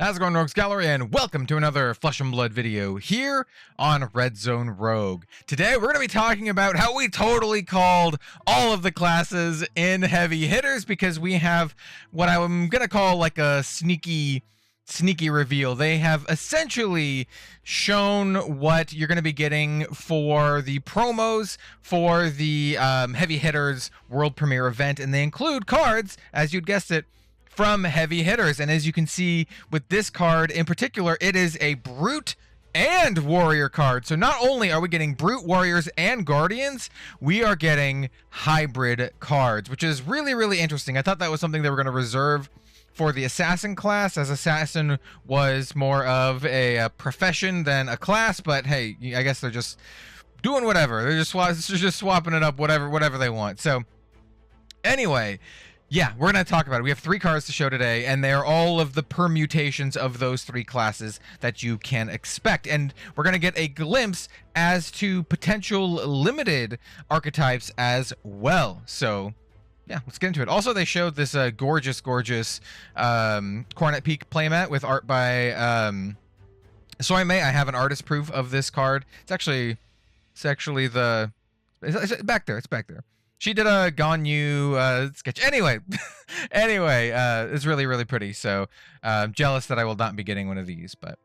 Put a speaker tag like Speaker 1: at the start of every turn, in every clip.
Speaker 1: How's it going, Rogues Gallery, and welcome to another Flesh and Blood video here on Red Zone Rogue. Today we're going to be talking about how we totally called all of the classes in heavy hitters because we have what I'm going to call like a sneaky reveal. They have essentially shown what you're going to be getting for the promos for the heavy hitters world premiere event, and they include cards, as you'd guessed it, from heavy hitters. And as you can see with this card in particular, it is a Brute and Warrior card. So not only are we getting Brute, Warriors, and Guardians, we are getting hybrid cards, which is really interesting. I thought that was something they were going to reserve for the Assassin class, as Assassin was more of a profession than a class, but hey, I guess they're just doing whatever. They're just swapping it up, whatever they want. So anyway, yeah, we're going to talk about it. We have 3 cards to show today, and they're all of the permutations of those 3 classes that you can expect. And we're going to get a glimpse as to potential limited archetypes as well. So yeah, let's get into it. Also, they showed this gorgeous Coronet Peak playmat with art by Soy May. I have an artist proof of this card. It's actually it's back there. It's back there. She did a Ganyu sketch. Anyway, it's really pretty. So jealous that I will not be getting one of these, but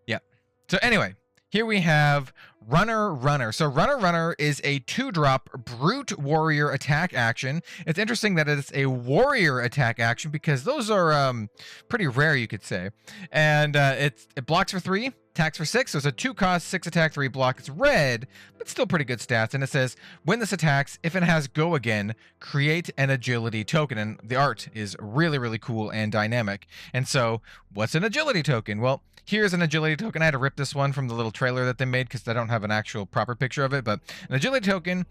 Speaker 1: yeah. So anyway, here we have Runner. So Runner is a 2-drop Brute Warrior attack action. It's interesting that it's a Warrior attack action because those are pretty rare, you could say. And it blocks for 3. Attacks for 6, so it's a 2-cost, 6 attack, 3 block. It's red, but still pretty good stats. And it says, when this attacks, if it has Go Again, create an agility token. And the art is really cool and dynamic. And so, what's an agility token? Well, here's an agility token. I had to rip this one from the little trailer that they made because I don't have an actual proper picture of it. But an agility token,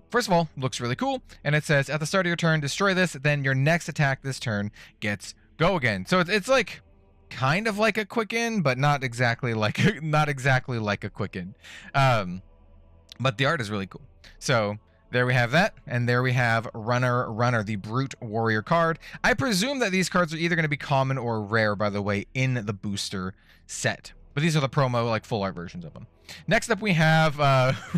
Speaker 1: first of all, looks really cool. And it says, at the start of your turn, destroy this. Then your next attack this turn gets Go Again. So it's like kind of like a Quicken, but not exactly like a Quicken. But the art is really cool. So there we have that, and there we have Runner, the Brute Warrior card. I presume that these cards are either going to be common or rare, by the way, in the booster set. But these are the promo, like, full art versions of them. Next up, we have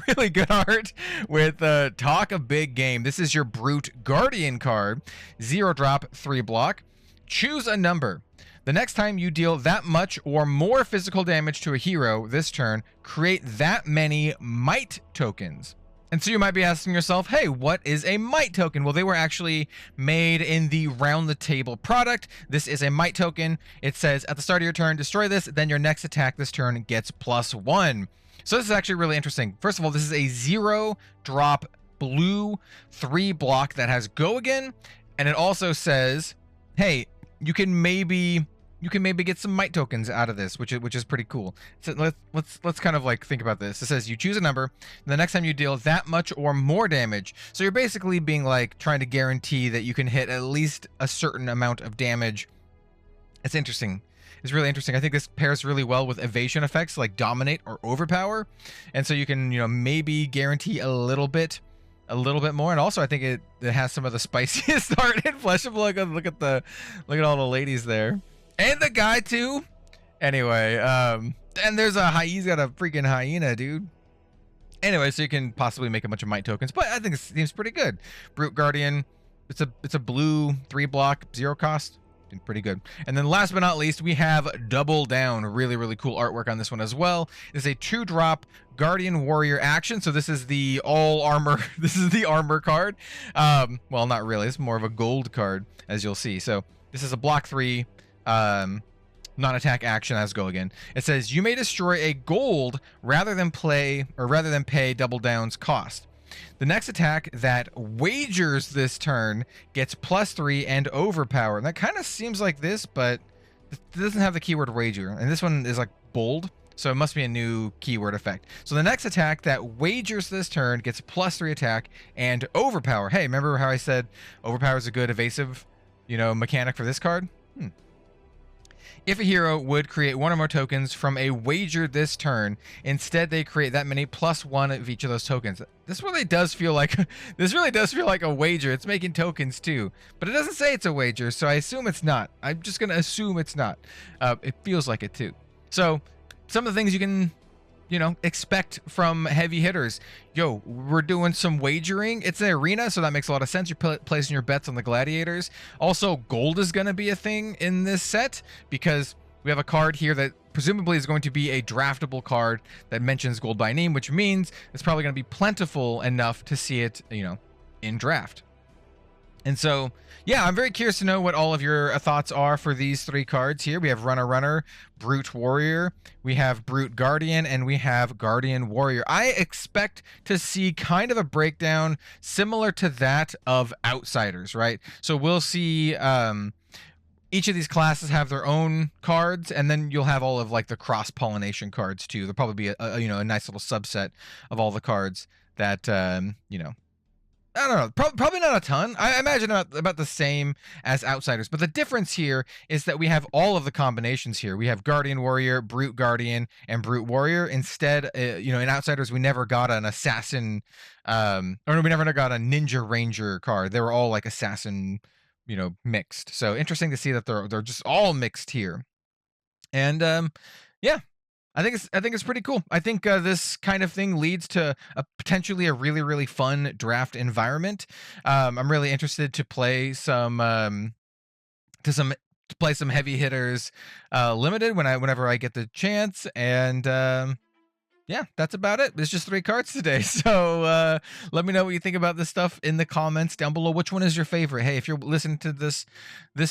Speaker 1: really good art with Talk a Big Game. This is your Brute Guardian card. 0-drop, 3 block. Choose a number. The next time you deal that much or more physical damage to a hero this turn, create that many might tokens. And so you might be asking yourself, hey, what is a might token? Well, they were actually made in the Round the Table product. This is a might token. It says, at the start of your turn, destroy this, then your next attack this turn gets +1. So this is actually really interesting. First of all, this is a 0-drop blue 3 block that has Go Again. And it also says, hey, you can maybe get some might tokens out of this, which is pretty cool. So let's kind of like think about this. It says you choose a number, and the next time you deal that much or more damage. So you're basically being like trying to guarantee that you can hit at least a certain amount of damage. It's interesting. It's really interesting. I think this pairs really well with evasion effects like Dominate or Overpower, and so you can maybe guarantee a little bit more. And also I think it has some of the spiciest art in Flesh and Blood. Look at all the ladies there, and the guy too. Anyway, and there's he's got a freaking hyena, dude. Anyway, so you can possibly make a bunch of might tokens, but I think it seems pretty good. Brute Guardian, it's a blue 3 block 0 cost. Pretty good. And then last but not least, we have Double Down. Really cool artwork on this one as well. It's a 2-drop Guardian Warrior action. So this is the all armor. This is the armor card. Well, not really. It's more of a gold card, as you'll see. So this is a block 3 non-attack action as Go Again. It says you may destroy a gold rather than pay Double Down's cost. The next attack that wagers this turn gets +3 and Overpower. And that kind of seems like this, but it doesn't have the keyword wager. And this one is like bold, so it must be a new keyword effect. So the next attack that wagers this turn gets +3 attack and Overpower. Hey, remember how I said Overpower is a good evasive, mechanic for this card? If a hero would create one or more tokens from a wager this turn, instead they create that many plus one of each of those tokens. This really does feel like a wager. It's making tokens too, but it doesn't say it's a wager, so I assume it's not. I'm just gonna assume it's not. It feels like it too. So some of the things you can, expect from heavy hitters. Yo, we're doing some wagering. It's an arena, so that makes a lot of sense. You're placing your bets on the gladiators. Also, gold is going to be a thing in this set because we have a card here that presumably is going to be a draftable card that mentions gold by name, which means it's probably going to be plentiful enough to see it, in draft. And so, yeah, I'm very curious to know what all of your thoughts are for these three cards here. We have Runner, Brute Warrior, we have Brute Guardian, and we have Guardian Warrior. I expect to see kind of a breakdown similar to that of Outsiders, right? So we'll see each of these classes have their own cards, and then you'll have all of like the cross-pollination cards too. There'll probably be a nice little subset of all the cards that I don't know, probably not a ton. I imagine about the same as Outsiders, but the difference here is that we have all of the combinations here. We have Guardian Warrior, Brute Guardian, and Brute Warrior. Instead, in Outsiders, we never got an Assassin, we never got a Ninja Ranger card. They were all like Assassin, mixed. So interesting to see that they're just all mixed here. And yeah. I think it's pretty cool. I think this kind of thing leads to potentially a really, really fun draft environment. I'm really interested to play some heavy hitters limited whenever I get the chance. And yeah, that's about it. It's just 3 cards today. So let me know what you think about this stuff in the comments down below. Which one is your favorite? Hey, if you're listening to this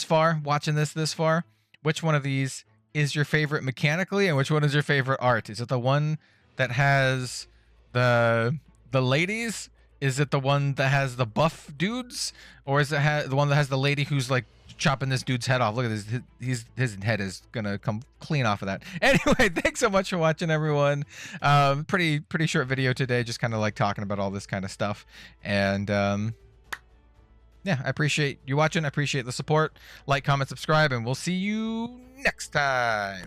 Speaker 1: far, watching this far, which one of these is your favorite mechanically, and which one is your favorite art? Is it the one that has the ladies? Is it the one that has the buff dudes, or is it the one that has the lady who's like chopping this dude's head off? Look at this, his head is gonna come clean off of that. Anyway, thanks so much for watching, everyone. Pretty short video today, just kind of like talking about all this kind of stuff. And yeah, I appreciate you watching. I appreciate the support. Like, comment, subscribe, and we'll see you next time.